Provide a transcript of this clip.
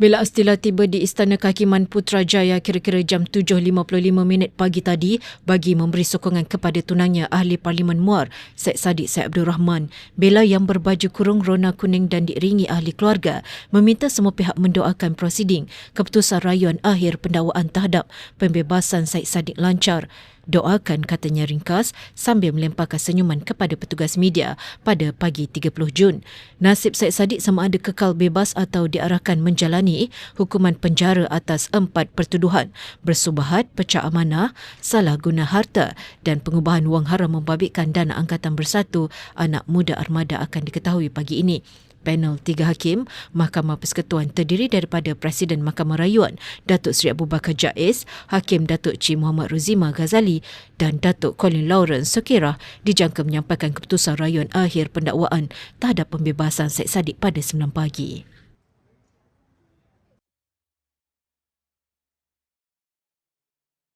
Bela Astila tiba di Istana Kehakiman Putrajaya kira-kira jam 7.55 pagi tadi bagi memberi sokongan kepada tunangnya Ahli Parlimen Muar, Syed Saddiq Syed Abdul Rahman. Bela yang berbaju kurung rona kuning dan diiringi ahli keluarga meminta semua pihak mendoakan prosiding keputusan rayuan akhir pendakwaan terhadap pembebasan Syed Saddiq lancar. Doakan, katanya ringkas sambil melemparkan senyuman kepada petugas media pada pagi 30 Jun. Nasib Syed Saddiq sama ada kekal bebas atau diarahkan menjalani hukuman penjara atas 4 pertuduhan: bersubahat, pecah amanah, salah guna harta dan pengubahan wang haram membabitkan dana Angkatan Bersatu Anak Muda Armada akan diketahui pagi ini. Panel 3 hakim Mahkamah Persekutuan terdiri daripada Presiden Mahkamah Rayuan Datuk Seri Abu Bakar Jaiz, Hakim Datuk Cik Muhammad Ruzima Ghazali dan Datuk Colin Lawrence Sokirah dijangka menyampaikan keputusan rayuan akhir pendakwaan terhadap pembebasan Syed Saddiq pada 9 pagi.